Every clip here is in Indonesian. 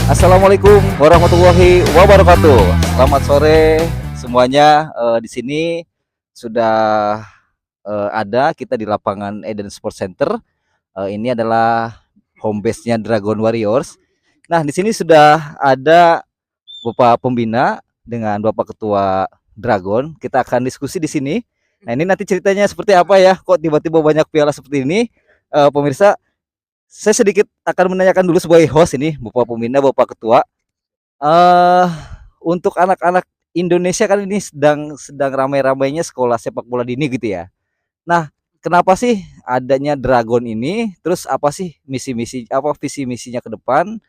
Assalamualaikum warahmatullahi wabarakatuh. Selamat sore semuanya. Di sini sudah ada kita di lapangan Eden Sport Center. Ini adalah home base-nya Dragon Warriors. Nah, di sini sudah ada Bapak Pembina dengan Bapak Ketua Dragon. Kita akan diskusi di sini. Nah, ini nanti ceritanya seperti apa ya? Kok tiba-tiba banyak piala seperti ini? Pemirsa, saya sedikit akan menanyakan dulu sebagai host ini, Bapak Pembina, Bapak Ketua. eh untuk anak-anak Indonesia kan ini sedang ramai-ramainya sekolah sepak bola dini gitu ya. Nah, kenapa sih adanya Dragon ini? Terus apa sih misi-misi apa visi misinya ke depan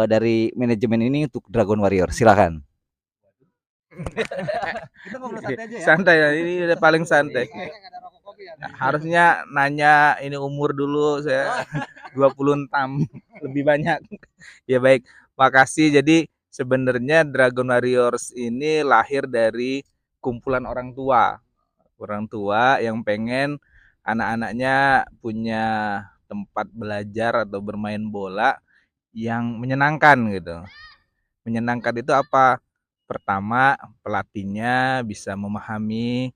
dari manajemen ini untuk Dragon Warrior? Silakan. Kita ngobrol santai aja ya. Santai ya, ini udah paling santai. Harusnya nanya ini umur dulu, saya 26 lebih banyak. Ya baik, makasih. Jadi sebenarnya Dragon Warriors ini lahir dari kumpulan orang tua. Orang tua yang pengen anak-anaknya punya tempat belajar atau bermain bola yang menyenangkan gitu. Menyenangkan itu apa? Pertama, pelatihnya bisa memahami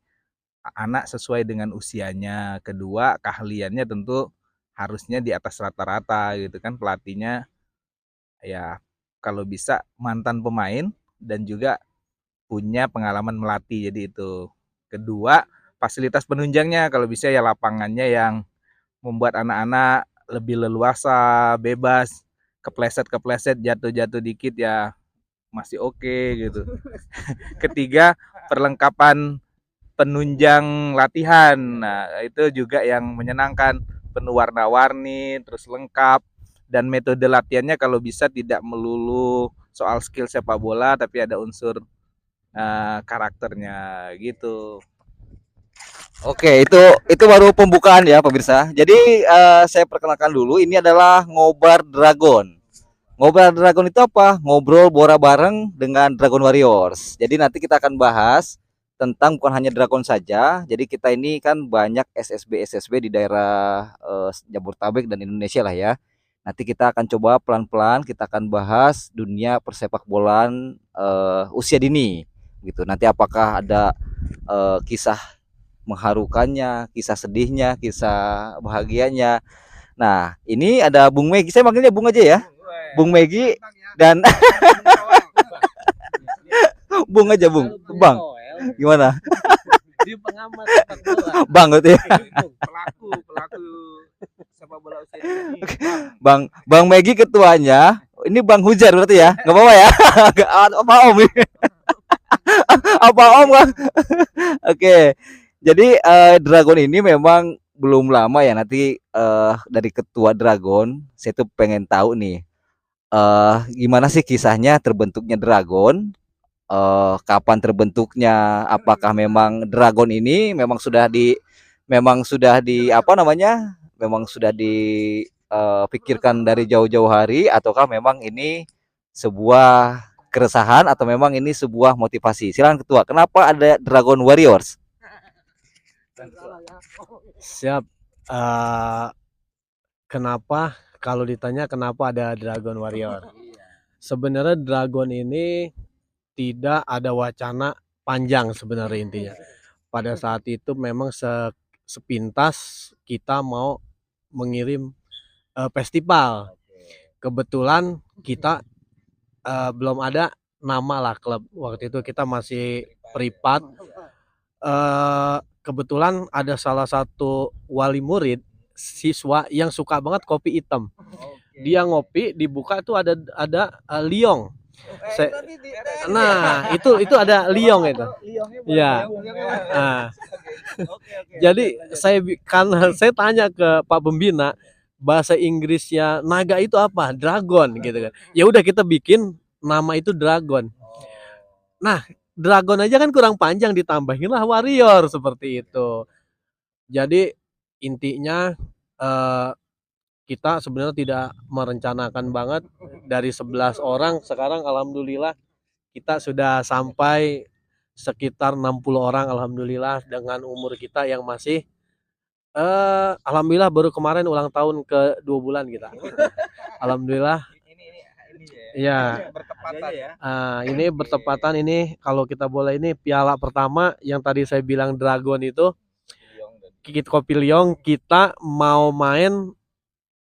anak sesuai dengan usianya. Kedua, keahliannya tentu harusnya di atas rata-rata gitu kan. Pelatihnya ya kalau bisa mantan pemain dan juga punya pengalaman melatih. Jadi itu. Kedua, fasilitas penunjangnya kalau bisa ya lapangannya yang membuat anak-anak lebih leluasa, bebas, kepleset-kepleset, jatuh-jatuh dikit ya masih oke gitu. Ketiga, perlengkapan penunjang latihan. Nah, itu juga yang menyenangkan, penuh warna-warni, terus lengkap, dan metode latihannya kalau bisa tidak melulu soal skill sepak bola, tapi ada unsur karakternya gitu. Oke, itu baru pembukaan ya pemirsa. Jadi saya perkenalkan dulu, ini adalah Ngobar Dragon. Ngobrol Dragon itu apa? Ngobrol bora bareng dengan Dragon Warriors. Jadi nanti kita akan bahas tentang bukan hanya Dragon saja. Jadi kita ini kan banyak SSB di daerah Jabodetabek dan Indonesia lah ya. Nanti kita akan coba pelan-pelan kita akan bahas dunia persepak bolaan usia dini gitu. Nanti apakah ada kisah mengharukannya, kisah sedihnya, kisah bahagianya. Nah, ini ada Bung Megi. Saya manggilnya Bung aja ya. Bung Megi dan Bung aja Bung. Bang. Gimana? Di pengamat sepak bola. Bang gitu ya. Pelaku sepak bola usia dini. Bang Megi ketuanya. Ini Bang Hujar berarti ya. Enggak apa-apa ya. Apa Om? Apa Om kan? Oke. Jadi Dragon ini memang belum lama ya, nanti dari ketua Dragon saya tuh pengen tahu nih gimana sih kisahnya terbentuknya Dragon, kapan terbentuknya, apakah memang Dragon ini memang sudah di apa namanya, memang sudah dipikirkan dari jauh-jauh hari, ataukah memang ini sebuah keresahan atau memang ini sebuah motivasi. Silakan ketua, kenapa ada Dragon Warriors? Siap. Kenapa kalau ditanya kenapa ada Dragon Warrior? Sebenarnya Dragon ini tidak ada wacana panjang sebenarnya intinya. Pada saat itu memang sepintas kita mau mengirim festival. Kebetulan kita belum ada nama lah klub. Waktu itu kita masih privat. Kebetulan ada salah satu wali murid siswa yang suka banget kopi hitam. Dia ngopi dibuka tuh ada liong. Nah, itu ada liong itu. Iya. Nah, jadi karena saya tanya ke Pak Pembina, bahasa Inggrisnya naga itu apa? Dragon gitu kan. Ya udah kita bikin nama itu Dragon. Nah, Dragon aja kan kurang panjang, ditambahin lah Warrior seperti itu. Jadi intinya kita sebenarnya tidak merencanakan banget dari 11 orang, sekarang alhamdulillah kita sudah sampai sekitar 60 orang alhamdulillah dengan umur kita yang masih alhamdulillah baru kemarin ulang tahun ke 2 bulan kita. Alhamdulillah. Ini Iya. Bertepatan ya. Ini bertepatan ini kalau kita boleh ini piala pertama yang tadi saya bilang Dragon itu Kopi Liong kita mau main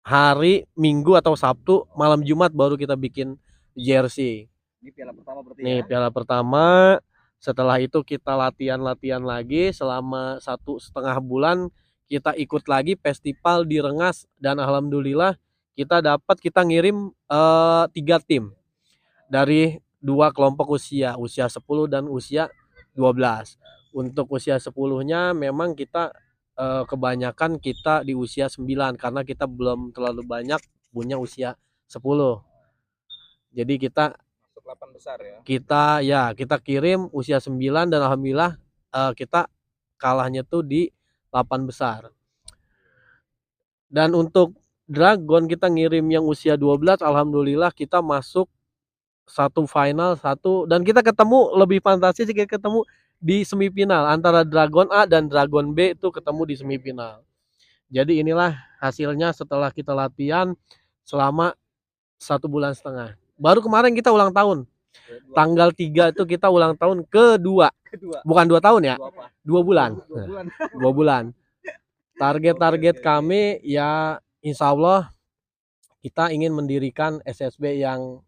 hari Minggu atau Sabtu malam Jumat baru kita bikin jersey. Ini piala pertama berarti Nih ya. piala pertama. Setelah itu kita latihan lagi selama 1,5 bulan. Kita ikut lagi festival di Rengas dan alhamdulillah kita ngirim 3 tim dari 2 kelompok usia 10 dan usia 12. Untuk usia 10-nya memang kita kebanyakan kita di usia 9 karena kita belum terlalu banyak punya usia 10. Jadi kita Masuk 8 besar ya. kita kirim usia 9 dan alhamdulillah kita kalahnya tuh di 8 besar. Dan untuk Dragon kita ngirim yang usia 12 alhamdulillah kita masuk satu final dan kita ketemu lebih fantasi sih kita ketemu di semifinal antara Dragon A dan Dragon B itu ketemu di semifinal. Jadi inilah hasilnya setelah kita latihan selama 1,5 bulan. Baru kemarin kita ulang tahun. Tanggal 3 itu kita ulang tahun kedua. Bukan 2 tahun ya. 2 bulan. 2 bulan. Target kami ya insya Allah kita ingin mendirikan SSB yang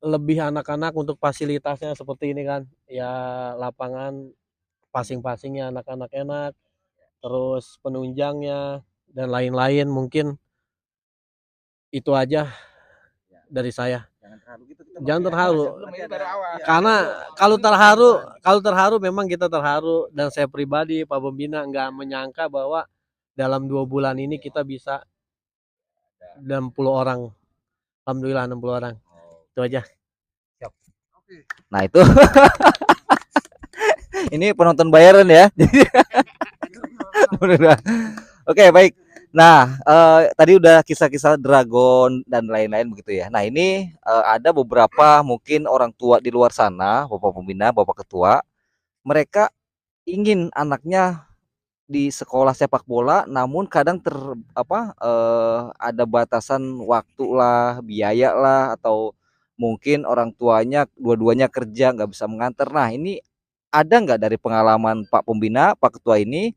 lebih anak-anak untuk fasilitasnya seperti ini kan. Ya lapangan passing-passingnya anak-anak enak. Terus penunjangnya dan lain-lain mungkin itu aja dari saya. Jangan terharu. Karena kalau terharu memang kita terharu dan saya pribadi Pak Pembina nggak menyangka bahwa dalam 2 bulan ini kita bisa 60 orang. Alhamdulillah 60 orang. Itu aja. Nah itu ini penonton bayaran ya. Oke, baik. Nah, tadi udah kisah-kisah Dragon dan lain-lain begitu ya. Nah, ini ada beberapa mungkin orang tua di luar sana, Bapak Pembina, Bapak Ketua, mereka ingin anaknya di sekolah sepak bola, namun kadang ada batasan waktu lah, biaya lah, atau mungkin orang tuanya dua-duanya kerja nggak bisa mengantar. Nah, ini ada nggak dari pengalaman Pak Pembina, Pak Ketua ini?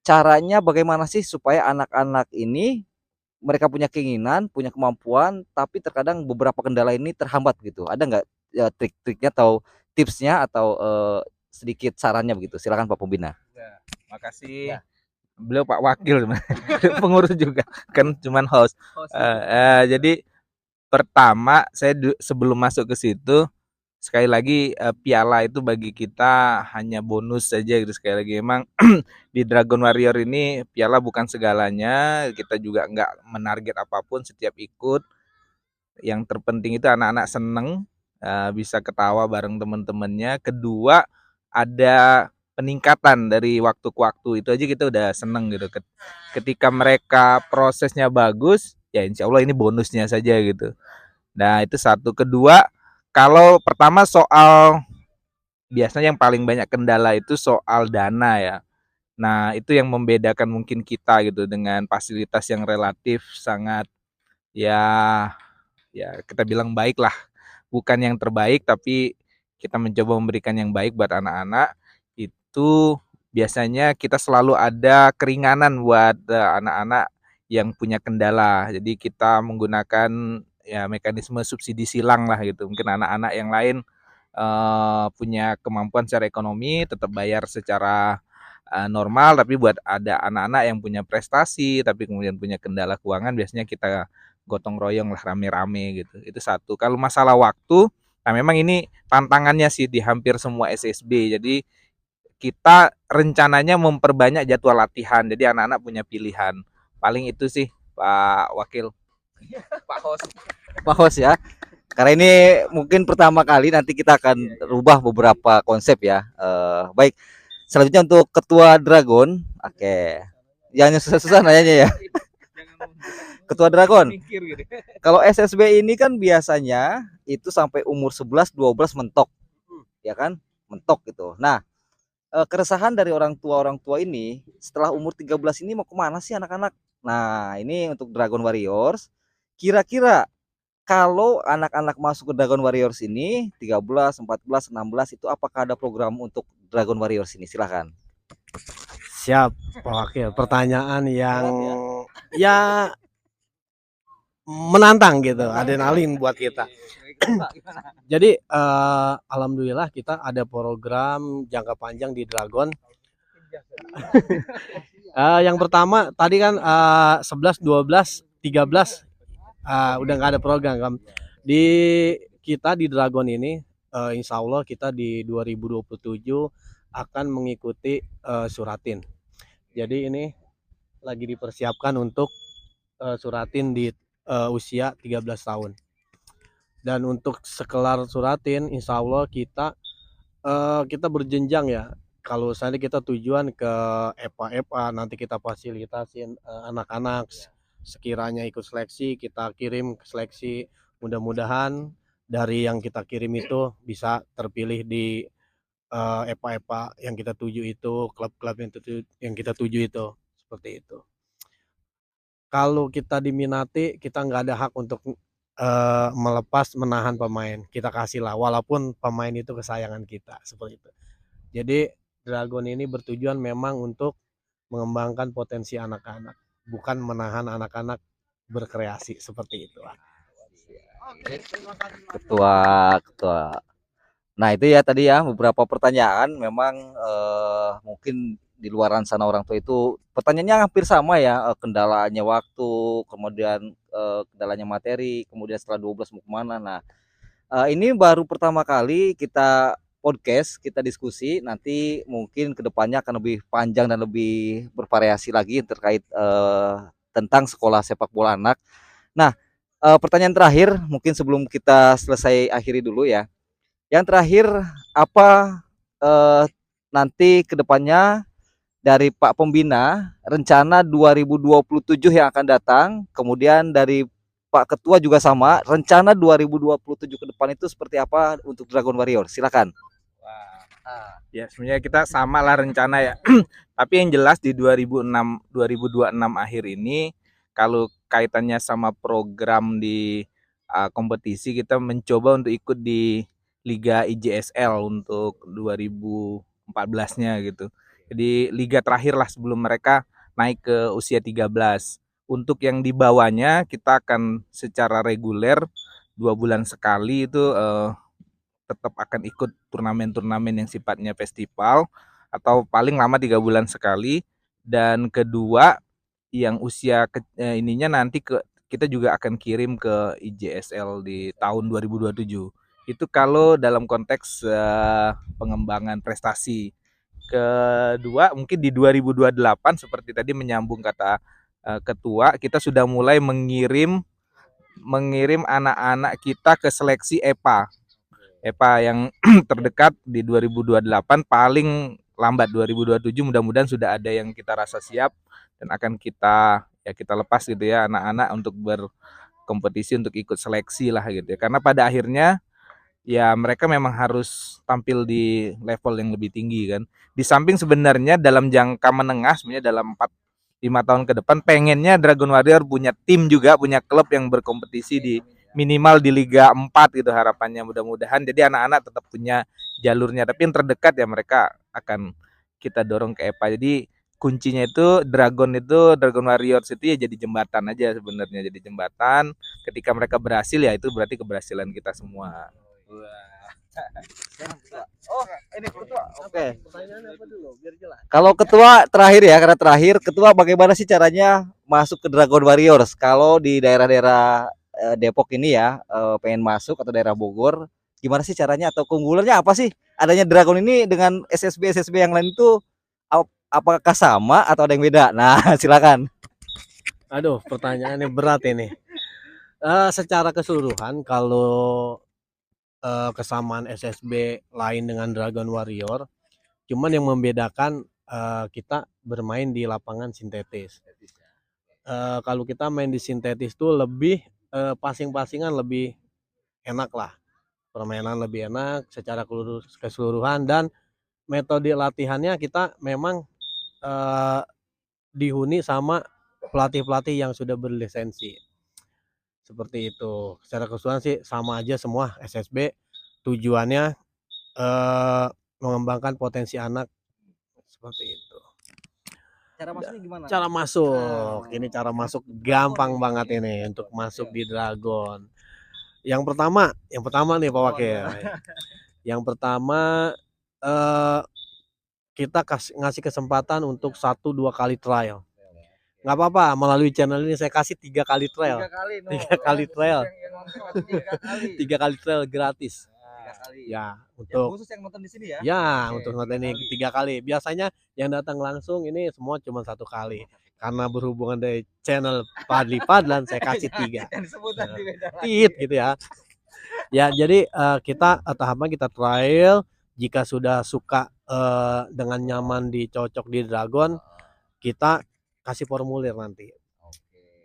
Caranya bagaimana sih supaya anak-anak ini mereka punya keinginan, punya kemampuan, tapi terkadang beberapa kendala ini terhambat gitu. Ada nggak ya, trik-triknya atau tipsnya atau sedikit sarannya begitu? Silakan Pak Pembina. Ya, makasih. Ya. Beliau Pak Wakil, pengurus juga, kan cuman host. Jadi pertama saya sebelum masuk ke situ sekali lagi piala itu bagi kita hanya bonus saja gitu. Sekali lagi emang di Dragon Warrior ini piala bukan segalanya, kita juga nggak menarget apapun setiap ikut. Yang terpenting itu anak-anak seneng, bisa ketawa bareng teman-temannya. Kedua ada peningkatan dari waktu ke waktu, itu aja kita udah seneng gitu. Ketika mereka prosesnya bagus ya insya Allah ini bonusnya saja gitu. Nah itu satu. Kedua, kalau pertama soal biasanya yang paling banyak kendala itu soal dana ya. Nah itu yang membedakan mungkin kita gitu dengan fasilitas yang relatif sangat ya kita bilang baik lah. Bukan yang terbaik tapi kita mencoba memberikan yang baik buat anak-anak. Itu biasanya kita selalu ada keringanan buat anak-anak yang punya kendala. Jadi kita menggunakan ya mekanisme subsidi silang lah gitu. Mungkin anak-anak yang lain punya kemampuan secara ekonomi tetap bayar secara normal, tapi buat ada anak-anak yang punya prestasi tapi kemudian punya kendala keuangan biasanya kita gotong royong lah rame-rame gitu. Itu satu. Kalau masalah waktu, nah memang ini tantangannya sih di hampir semua SSB. Jadi kita rencananya memperbanyak jadwal latihan. Jadi anak-anak punya pilihan. Paling itu sih Pak Wakil. Pak Host. Pak Host ya. Karena ini mungkin pertama kali, nanti kita akan rubah beberapa konsep ya. Baik. Selanjutnya untuk Ketua Dragon. Oke. Jangan susah-susah nanyanya ya. Ketua Dragon. Kalau SSB ini kan biasanya itu sampai umur 11 12 mentok. Ya kan? Mentok gitu. Nah, keresahan dari orang tua ini setelah umur 13 ini mau kemana sih anak-anak? Nah, ini untuk Dragon Warriors. Kira-kira kalau anak-anak masuk ke Dragon Warriors ini 13, 14, 16 itu apakah ada program untuk Dragon Warriors ini? Silahkan. Siap, Pak Wakil. Pertanyaan yang ya menantang gitu, adrenalin buat kita. Jadi alhamdulillah kita ada program jangka panjang di Dragon. Yang pertama tadi kan 11, 12, 13 udah nggak ada program kan. Di kita di Dragon ini insya Allah kita di 2027 akan mengikuti Suratin. Jadi ini lagi dipersiapkan untuk Suratin di usia 13 tahun. Dan untuk sekelar Suratin insya Allah kita berjenjang ya. Kalau misalnya kita tujuan ke EPA nanti kita fasilitasin anak-anak sekiranya ikut seleksi, kita kirim ke seleksi, mudah-mudahan dari yang kita kirim itu bisa terpilih di EPA yang kita tuju itu, klub-klub yang kita tuju itu, seperti itu. Kalau kita diminati, kita nggak ada hak untuk melepas menahan pemain, kita kasih lah, walaupun pemain itu kesayangan kita, seperti itu. Jadi Dragon ini bertujuan memang untuk mengembangkan potensi anak-anak, bukan menahan anak-anak berkreasi, seperti itu. Ketua. Nah itu ya tadi ya beberapa pertanyaan memang mungkin di luaran sana orang tua itu pertanyaannya hampir sama ya, kendalanya waktu, kemudian kendalanya materi, kemudian setelah 12 mau kemana. Nah ini baru pertama kali kita podcast, kita diskusi, nanti mungkin kedepannya akan lebih panjang dan lebih bervariasi lagi terkait tentang sekolah sepak bola anak. Nah pertanyaan terakhir mungkin sebelum kita selesai akhiri dulu ya. Yang terakhir apa nanti kedepannya dari Pak Pembina rencana 2027 yang akan datang, kemudian dari Pak Ketua juga sama, rencana 2027 ke depan itu seperti apa untuk Dragon Warrior? Silakan. Ya sebenarnya kita sama lah rencana ya. Tapi yang jelas di 2026 akhir ini kalau kaitannya sama program di kompetisi, kita mencoba untuk ikut di Liga IJSL untuk 2014-nya gitu. Jadi liga terakhir lah sebelum mereka naik ke usia 13. Untuk yang di bawahnya kita akan secara reguler 2 bulan sekali itu tetap akan ikut turnamen-turnamen yang sifatnya festival atau paling lama 3 bulan sekali. Dan kedua yang usia ininya nanti kita juga akan kirim ke IJSL di tahun 2027. Itu kalau dalam konteks pengembangan prestasi. Kedua mungkin di 2028 seperti tadi menyambung kata ketua, kita sudah mulai mengirim anak-anak kita ke seleksi EPA yang terdekat di 2028, paling lambat 2027, mudah-mudahan sudah ada yang kita rasa siap dan akan kita lepas gitu ya anak-anak untuk berkompetisi untuk ikut seleksi lah gitu ya. Karena pada akhirnya ya mereka memang harus tampil di level yang lebih tinggi kan. Di samping sebenarnya dalam jangka menengah, sebenarnya dalam 4-5 tahun ke depan pengennya Dragon Warrior punya tim juga, punya klub yang berkompetisi di minimal di Liga 4 gitu harapannya, mudah-mudahan. Jadi anak-anak tetap punya jalurnya, tapi yang terdekat ya mereka akan kita dorong ke EPA. Jadi kuncinya itu Dragon Warriors itu ya jadi jembatan aja sebenarnya, jadi jembatan. Ketika mereka berhasil ya itu berarti keberhasilan kita semua. Oh, ini ketua. Oke. Pertanyaannya apa dulu biar jelas. Kalau ketua terakhir ya, karena terakhir ketua bagaimana sih caranya masuk ke Dragon Warriors? Kalau di daerah-daerah Depok ini ya pengen masuk atau daerah Bogor, gimana sih caranya atau keunggulannya apa sih? Adanya Dragon ini dengan SSB yang lain itu apakah sama atau ada yang beda? Nah, silakan. Aduh, pertanyaannya berat ini. Secara keseluruhan kalau kesamaan SSB lain dengan Dragon Warrior, cuman yang membedakan kita bermain di lapangan sintetis. Kalau kita main di sintetis tuh lebih passing-passingan lebih enak lah, permainan lebih enak secara keseluruhan, dan metode latihannya kita memang dihuni sama pelatih-pelatih yang sudah berlisensi. Seperti itu. Secara keseluruhan sih sama aja semua SSB, tujuannya mengembangkan potensi anak, seperti itu. Cara masuknya gimana? Cara masuk, ini cara masuk gampang banget ini untuk masuk di Dragon. Yang pertama nih Pak Wakil. Yang pertama kita ngasih kesempatan untuk 1-2 kali trial. Nggak apa-apa, melalui channel ini saya kasih 3 kali trial. 3 kali trial. 3 kali trial gratis. Ya, untuk khusus yang nonton di sini ya. Ya, untuk nonton ini 3 kali. Biasanya yang datang langsung ini semua cuma 1 kali. Karena berhubungan dari channel Fadly Fadlan saya kasih 3. Tit gitu ya. Ya, jadi kita tahapan kita trial, jika sudah suka dengan nyaman dicocok di Dragon, kita kasih formulir nanti.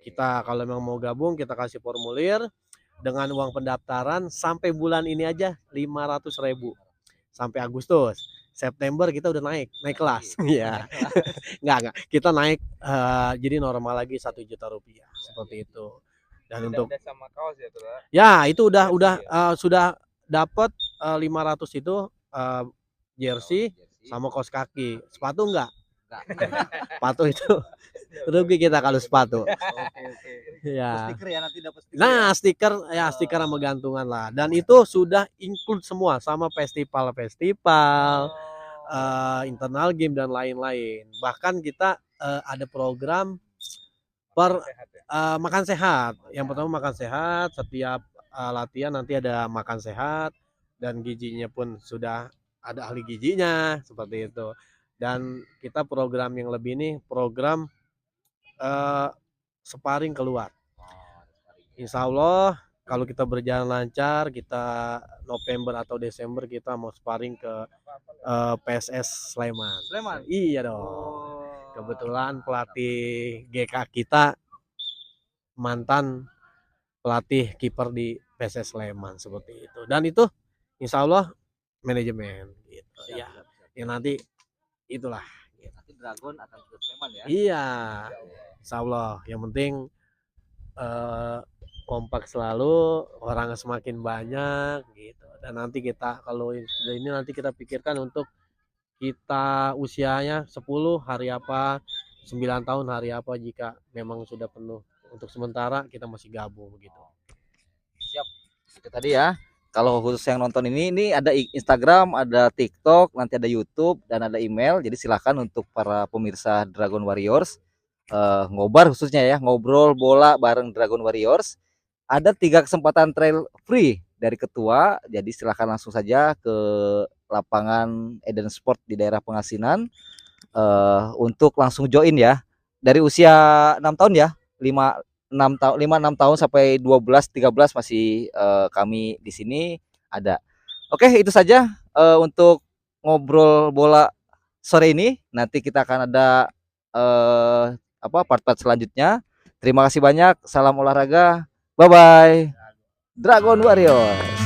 Kita kalau memang mau gabung kita kasih formulir dengan uang pendaftaran sampai bulan ini aja 500.000 sampai Agustus. September kita udah naik kelas. Ya. Enggak. Kita naik jadi normal lagi 1 juta rupiah seperti itu. Dan untuk sama kaos ya tuh. ya itu sudah dapat 500 itu jersey sama kaos kaki. Sepatu enggak? Sepatu itu rugi kita kalau sepatu. Ya. Stiker ya nanti dapat stiker. Nah, stiker sama gantungan lah. Dan itu sudah include semua sama festival, internal game dan lain-lain. Bahkan kita ada program makan sehat. Yang pertama makan sehat, setiap latihan nanti ada makan sehat dan gizinya pun sudah ada ahli gizinya seperti itu. Dan kita program yang lebih ini program sparring keluar. Insya Allah kalau kita berjalan lancar, kita November atau Desember kita mau sparring ke PSS Sleman. Iya dong. Kebetulan pelatih GK kita mantan pelatih kiper di PSS Sleman seperti itu. Dan itu insya Allah manajemen gitu. Ya nanti itulah. Nanti Dragon akan ke Sleman ya. Iya. Insya Allah. Yang penting kompak selalu, orang semakin banyak gitu. Dan nanti kita kalau sudah ini nanti kita pikirkan untuk kita usianya 10 hari apa, 9 tahun hari apa jika memang sudah penuh. Untuk sementara kita masih gabung begitu. Siap. Itu tadi ya. Kalau khusus yang nonton ini ada Instagram, ada TikTok, nanti ada YouTube dan ada email. Jadi silakan untuk para pemirsa Dragon Warriors ngobar khususnya ya, ngobrol bola bareng Dragon Warriors. Ada 3 kesempatan trail free dari ketua. Jadi silakan langsung saja ke lapangan Eden Sport di daerah Pengasinan untuk langsung join ya. Dari usia 6 tahun ya, 5-6 tahun sampai 12-13 masih kami di sini ada. Oke, itu saja untuk ngobrol bola sore ini. Nanti kita akan ada part-part selanjutnya. Terima kasih banyak. Salam olahraga. Bye bye. Dragon Warrior.